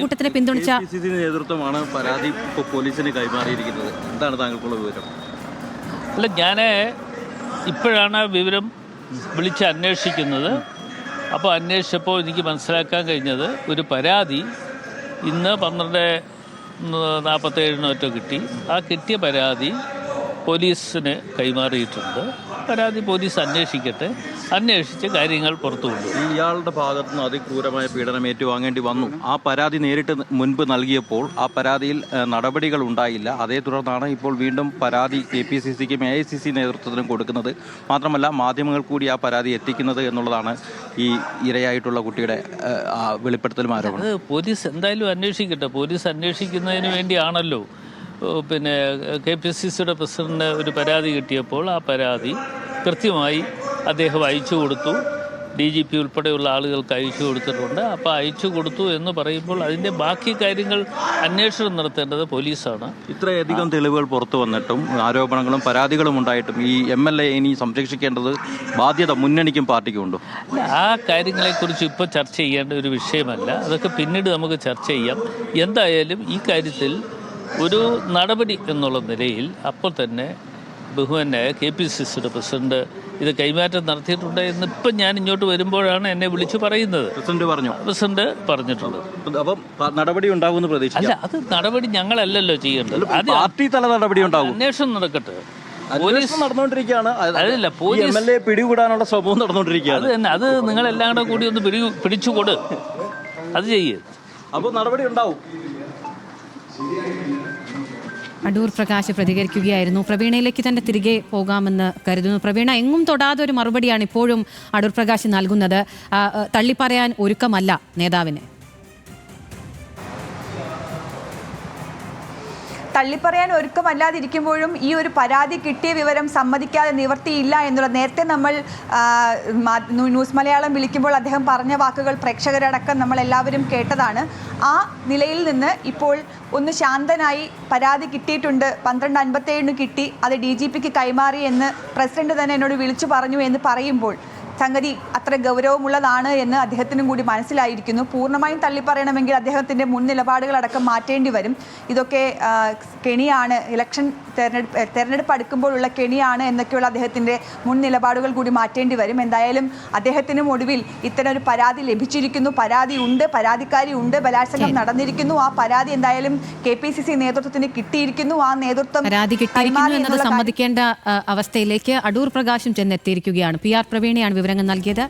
കൂട്ടത്തിനെ പിന്തുണച്ച നേതൃത്വമാണ് പരാതി പോലീസിന് കൈമാറിയിരിക്കുന്നത്. എന്താണ് താങ്കൾക്കുള്ള വിവരം? അല്ല, ഞാൻ ഇപ്പോഴാണ് വിവരം വിളിച്ച് അന്വേഷിക്കുന്നത്. അപ്പോൾ അന്വേഷിച്ചപ്പോൾ എനിക്ക് മനസ്സിലാക്കാൻ കഴിഞ്ഞത് ഒരു പരാതി ഇന്ന് 12:47 കിട്ടി. ആ കിട്ടിയ പരാതി പോലീസിന് കൈമാറിയിട്ടുണ്ട്. പരാതി പോലീസ് അന്വേഷിക്കട്ടെ, അന്വേഷിച്ച് കാര്യങ്ങൾ പുറത്തു കൊണ്ടുവരും. ഇയാളുടെ ഭാഗത്തു നിന്ന് അതിക്രൂരമായ പീഡനം ഏറ്റുവാങ്ങേണ്ടി വന്നു. ആ പരാതി നേരിട്ട് മുൻപ് നൽകിയപ്പോൾ ആ പരാതിയിൽ നടപടികൾ ഉണ്ടായില്ല. അതേ തുടർന്നാണ് ഇപ്പോൾ വീണ്ടും പരാതി KPCCക്കും AICC നേതൃത്വത്തിനും കൊടുക്കുന്നത്. മാത്രമല്ല മാധ്യമങ്ങൾ കൂടി ആ പരാതി എത്തിക്കുന്നത് എന്നുള്ളതാണ് ഈ ഇരയായിട്ടുള്ള കുട്ടിയുടെ വെളിപ്പെടുത്തലും ആരോപണം. അത് പോലീസ് എന്തായാലും അന്വേഷിക്കട്ടെ. പോലീസ് അന്വേഷിക്കുന്നതിന് വേണ്ടിയാണല്ലോ പിന്നെ KPCCയുടെ പ്രസിഡന്റിന് ഒരു പരാതി കിട്ടിയപ്പോൾ ആ പരാതി കൃത്യമായി അദ്ദേഹം അയച്ചു കൊടുത്തു. DGP ഉൾപ്പെടെയുള്ള ആളുകൾക്ക് അയച്ചു കൊടുത്തിട്ടുണ്ട്. അപ്പോൾ അയച്ചു കൊടുത്തു എന്ന് പറയുമ്പോൾ അതിൻ്റെ ബാക്കി കാര്യങ്ങൾ അന്വേഷണം നടത്തേണ്ടത് പോലീസാണ്. ഇത്രയധികം തെളിവുകൾ പുറത്തു വന്നിട്ടും ആരോപണങ്ങളും പരാതികളും ഉണ്ടായിട്ടും ഈ MLA ഇനി സംരക്ഷിക്കേണ്ടത് ബാധ്യത മുന്നണിക്കും പാർട്ടിക്കും ഉണ്ടോ? ആ കാര്യങ്ങളെക്കുറിച്ച് ഇപ്പോൾ ചർച്ച ചെയ്യേണ്ട ഒരു വിഷയമല്ല. അതൊക്കെ പിന്നീട് നമുക്ക് ചർച്ച ചെയ്യാം. എന്തായാലും ഈ കാര്യത്തിൽ ഒരു നടപടി എന്നുള്ള നിലയിൽ അപ്പോൾ തന്നെ ബഹുമാന്യായ KPCCയുടെ പ്രസിഡന്റ് ഇത് കൈമാറ്റം നടത്തിയിട്ടുണ്ട് എന്ന് ഇപ്പം ഞാൻ ഇങ്ങോട്ട് വരുമ്പോഴാണ് എന്നെ വിളിച്ചു പറയുന്നത്. പ്രസിഡന്റ് പറഞ്ഞിട്ടുണ്ട്. അപ്പം നടപടി ഉണ്ടാകുമെന്ന് പ്രതീക്ഷിക്കാം. അല്ല, അത് നടപടി ഞങ്ങളല്ലല്ലോ ചെയ്യേണ്ടത്. അത് പാർട്ടി തല നടപടി ഉണ്ടാകും. അന്വേഷണം നടക്കട്ടെ. പോലീസ് നടന്നുകൊണ്ടിരിക്കുകയാണ്. അതല്ല, പോലീസ് MLA പിടികൂടാനുള്ള ശ്രമവും നടന്നുകൊണ്ടിരിക്കുകയാണ്. അത് തന്നെ, അത് നിങ്ങളെല്ലാം കൂടെ കൂടി ഒന്ന് പിടിച്ചുകൊട്, അത് ചെയ്യേ. അപ്പോൾ നടപടി ഉണ്ടാവും. അടൂർ പ്രകാശ് പ്രതികരിക്കുകയായിരുന്നു. പ്രവീണയിലേക്ക് തന്നെ തിരികെ പോകാമെന്ന് കരുതുന്നു. പ്രവീണ, എങ്ങും തൊടാതെ ഒരു മറുപടിയാണ് ഇപ്പോഴും അടൂർ പ്രകാശ് നൽകുന്നത്. തള്ളിപ്പറയാൻ ഒരുക്കമല്ല നേതാവിനെ. തള്ളിപ്പറയാൻ ഒരുക്കമല്ലാതിരിക്കുമ്പോഴും ഈ ഒരു പരാതി കിട്ടിയ വിവരം സമ്മതിക്കാതെ നിവർത്തിയില്ല എന്നുള്ള നേരത്തെ നമ്മൾ ന്യൂസ് മലയാളം വിളിക്കുമ്പോൾ അദ്ദേഹം പറഞ്ഞ വാക്കുകൾ പ്രേക്ഷകരടക്കം നമ്മൾ എല്ലാവരും കേട്ടതാണ്. ആ നിലയിൽ നിന്ന് ഇപ്പോൾ ഒന്ന് ശാന്തനായി പരാതി കിട്ടിയിട്ടുണ്ട്, 12:57 കിട്ടി, അത് DGPക്ക് കൈമാറി എന്ന് പ്രസിഡന്റ് തന്നെ എന്നോട് വിളിച്ചു പറഞ്ഞു എന്ന് പറയുമ്പോൾ സംഗതി അത്ര ഗൗരവമുള്ളതാണ് എന്ന് അദ്ദേഹത്തിനും കൂടി മനസ്സിലായിരിക്കുന്നു. പൂർണ്ണമായും തള്ളിപ്പറയണമെങ്കിൽ അദ്ദേഹത്തിൻ്റെ മുൻ നിലപാടുകളടക്കം മാറ്റേണ്ടി വരും. ഇതൊക്കെ കെണിയാണ്, ഇലക്ഷൻ തെരഞ്ഞെടുപ്പ് അടുക്കുമ്പോഴുള്ള കെണിയാണ് എന്നൊക്കെയുള്ള അദ്ദേഹത്തിൻ്റെ മുൻ നിലപാടുകൾ കൂടി മാറ്റേണ്ടി വരും. എന്തായാലും അദ്ദേഹത്തിനും ഒടുവിൽ ഇത്തരം ഒരു പരാതി ലഭിച്ചിരിക്കുന്നു. പരാതി ഉണ്ട്, പരാതിക്കാരി ഉണ്ട്, ബലാത്സംഗം നടന്നിരിക്കുന്നു. ആ പരാതി എന്തായാലും KPCC നേതൃത്വത്തിന് കിട്ടിയിരിക്കുന്നു. ആ നേതൃത്വം പരാതി കിട്ടിയിരിക്കുന്നു എന്നത് സമ്മതിക്കേണ്ട അവസ്ഥയിലേക്ക് അടൂർ പ്രകാശും ചെന്നെത്തിയിരിക്കുകയാണ്. PR പ്രവീണയാണ് വിവരങ്ങൾ നൽകിയത്.